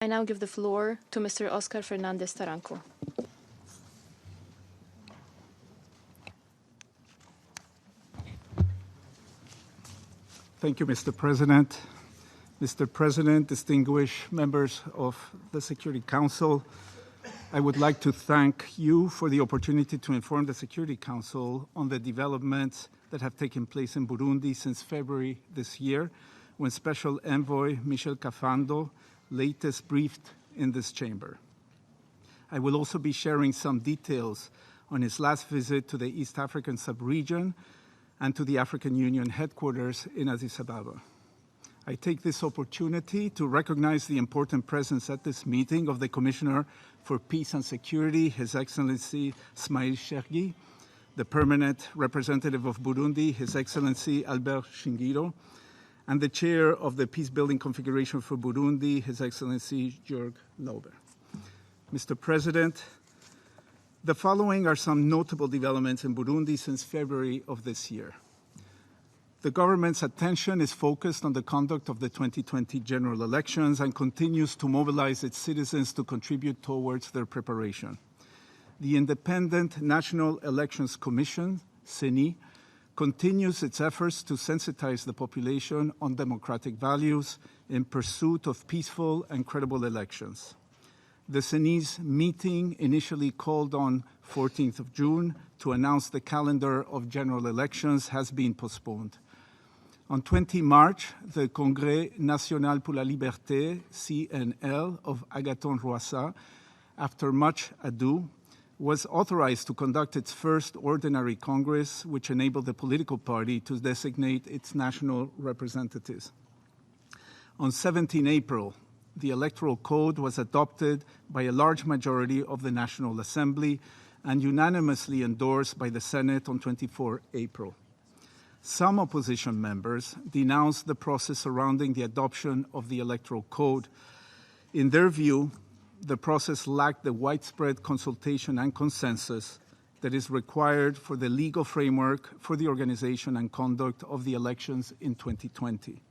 I now give the floor to Mr. Oscar Fernandez-Taranco. Thank you, Mr. President. Mr. President, distinguished members of the Security Council, I would like to thank you for the opportunity to inform the Security Council on the developments that have taken place in Burundi since February this year, when Special Envoy Michel Kafando latest briefed in this chamber. I will also be sharing some details on his last visit to the East African sub-region and to the African Union headquarters in Addis Ababa. I take this opportunity to recognize the important presence at this meeting of the Commissioner for Peace and Security, His Excellency Smail Chergui, the permanent representative of Burundi, His Excellency Albert Shingiro, and the chair of the Peacebuilding Configuration for Burundi, His Excellency Jörg Lauber. Mr. President, the following are some notable developments in Burundi since February of this year. The government's attention is focused on the conduct of the 2020 general elections and continues to mobilize its citizens to contribute towards their preparation. The Independent National Elections Commission, CENI, continues its efforts to sensitize the population on democratic values in pursuit of peaceful and credible elections. The CENI's meeting, initially called on 14th of June to announce the calendar of general elections, has been postponed. On 20 March, the Congrès National pour la Liberté, CNL, of Agathon Rwasa, after much ado, was authorized to conduct its first ordinary Congress, which enabled the political party to designate its national representatives. On 17 April, the Electoral Code was adopted by a large majority of the National Assembly and unanimously endorsed by the Senate on 24 April. Some opposition members denounced the process surrounding the adoption of the Electoral Code. In their view, the process lacked the widespread consultation and consensus that is required for the legal framework for the organization and conduct of the elections in 2020.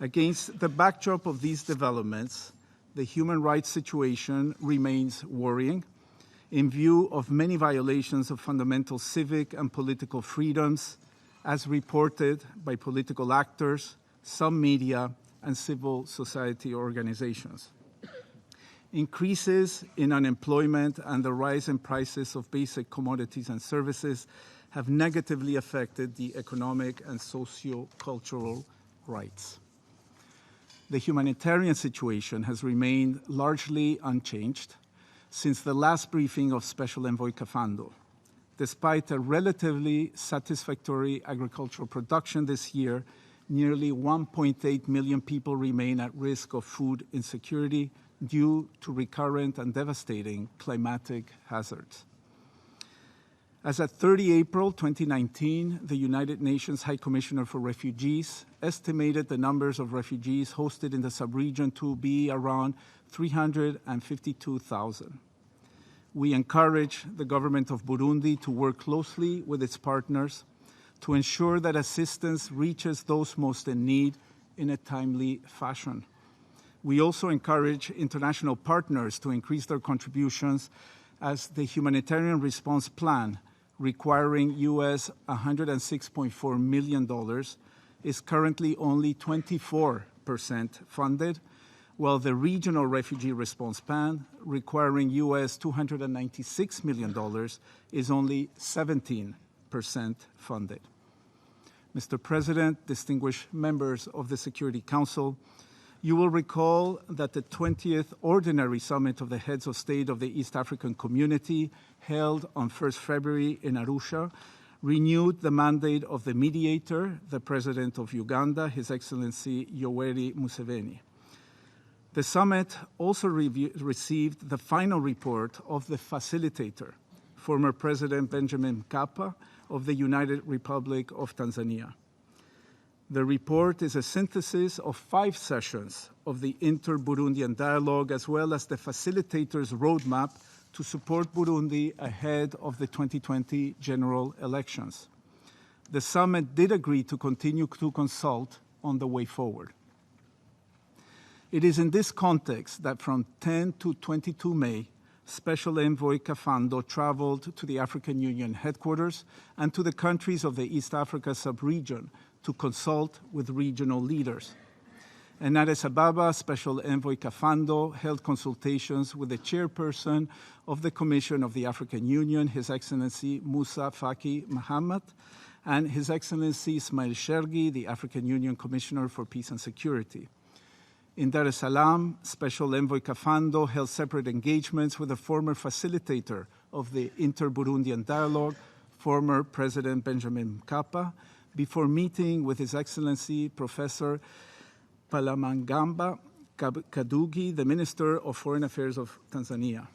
Against the backdrop of these developments, the human rights situation remains worrying in view of many violations of fundamental civic and political freedoms, as reported by political actors, some media, and civil society organizations. Increases in unemployment and the rise in prices of basic commodities and services have negatively affected the economic and socio-cultural rights. The humanitarian situation has remained largely unchanged since the last briefing of Special Envoy Kafando. Despite a relatively satisfactory agricultural production this year, nearly 1.8 million people remain at risk of food insecurity due to recurrent and devastating climatic hazards. As at 30 April 2019, the United Nations High Commissioner for Refugees estimated the numbers of refugees hosted in the sub-region to be around 352,000. We encourage the government of Burundi to work closely with its partners to ensure that assistance reaches those most in need in a timely fashion. We also encourage international partners to increase their contributions, as the humanitarian response plan, requiring US $106.4 million, is currently only 24% funded, while the regional refugee response plan, requiring US $296 million, is only 17% funded. Mr. President, distinguished members of the Security Council, you will recall that the 20th Ordinary Summit of the Heads of State of the East African Community, held on 1st February in Arusha, renewed the mandate of the mediator, the President of Uganda, His Excellency Yoweri Museveni. The summit also received the final report of the facilitator, former President Benjamin Mkapa of the United Republic of Tanzania. The report is a synthesis of 5 sessions of the inter-Burundian dialogue, as well as the facilitator's roadmap to support Burundi ahead of the 2020 general elections. The summit did agree to continue to consult on the way forward. It is in this context that from 10 to 22 May, Special Envoy Kafando traveled to the African Union headquarters and to the countries of the East Africa sub-region to consult with regional leaders. In Addis Ababa, Special Envoy Kafando held consultations with the chairperson of the Commission of the African Union, His Excellency Musa Faki Mahamat, and His Excellency Ismail Shergi, the African Union Commissioner for Peace and Security. In Dar es Salaam, Special Envoy Kafando held separate engagements with the former facilitator of the Inter-Burundian Dialogue, former President Benjamin Mkapa, before meeting with His Excellency Professor Palamagamba Kadugi, the Minister of Foreign Affairs of Tanzania.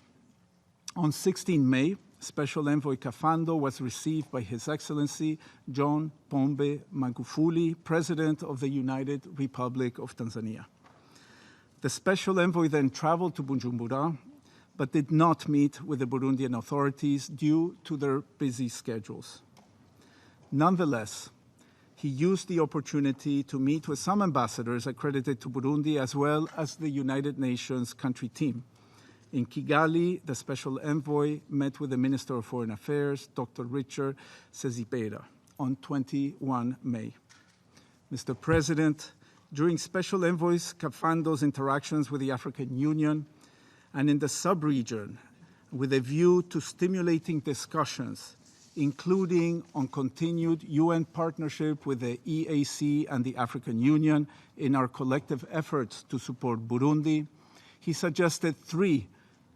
On 16 May, Special Envoy Kafando was received by His Excellency John Pombe Magufuli, President of the United Republic of Tanzania. The Special Envoy then traveled to Bujumbura, but did not meet with the Burundian authorities due to their busy schedules. Nonetheless, he used the opportunity to meet with some ambassadors accredited to Burundi as well as the United Nations country team. In Kigali, the Special Envoy met with the Minister of Foreign Affairs, Dr. Richard Sezibera, on 21 May. Mr. President, during Special Envoy Kafando's interactions with the African Union and in the sub-region, with a view to stimulating discussions, including on continued UN partnership with the EAC and the African Union in our collective efforts to support Burundi, he suggested 3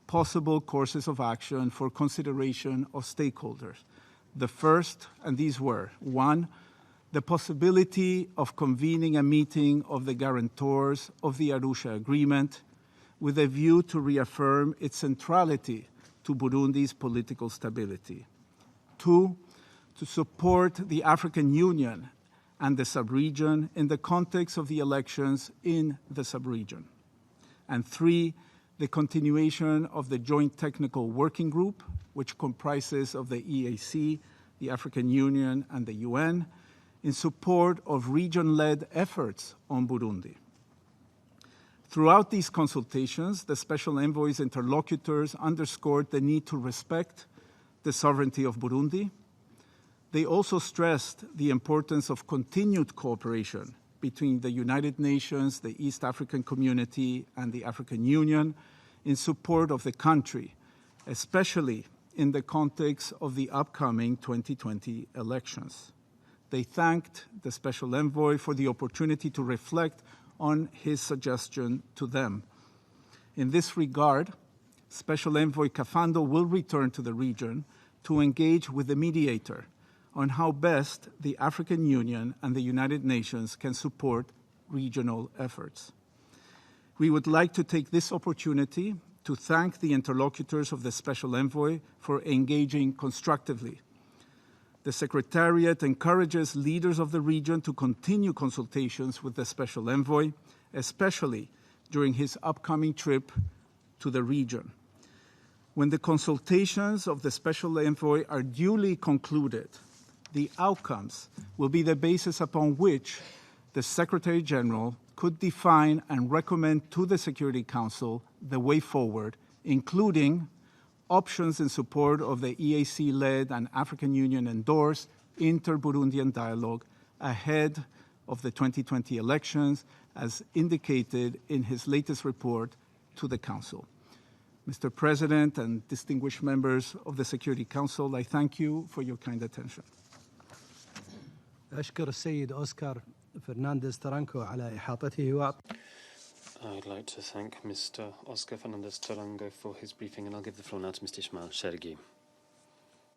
possible courses of action for consideration of stakeholders. The first, and these were, 1, the possibility of convening a meeting of the guarantors of the Arusha Agreement with a view to reaffirm its centrality to Burundi's political stability. 2, to support the African Union and the sub-region in the context of the elections in the sub-region. And 3, the continuation of the Joint Technical Working Group, which comprises of the EAC, the African Union, and the UN, in support of region-led efforts on Burundi. Throughout these consultations, the Special Envoy's interlocutors underscored the need to respect the sovereignty of Burundi. They also stressed the importance of continued cooperation between the United Nations, the East African Community, and the African Union in support of the country, especially in the context of the upcoming 2020 elections. They thanked the Special Envoy for the opportunity to reflect on his suggestion to them. In this regard, Special Envoy Kafando will return to the region to engage with the mediator on how best the African Union and the United Nations can support regional efforts. We would like to take this opportunity to thank the interlocutors of the Special Envoy for engaging constructively. The Secretariat encourages leaders of the region to continue consultations with the Special Envoy, especially during his upcoming trip to the region. When the consultations of the Special Envoy are duly concluded, the outcomes will be the basis upon which the Secretary General could define and recommend to the Security Council the way forward, including options in support of the EAC-led and African Union-endorsed Inter-Burundian Dialogue ahead of the 2020 elections, as indicated in his latest report to the Council. Mr. President and distinguished members of the Security Council, I thank you for your kind attention. أشكر السيد أوسكار فرنانديز تارانكو على إحاطته I'd like to thank Mr. Oscar Fernandez-Taranco for his briefing, and I'll give the floor now to Mr. Ismail Shergi.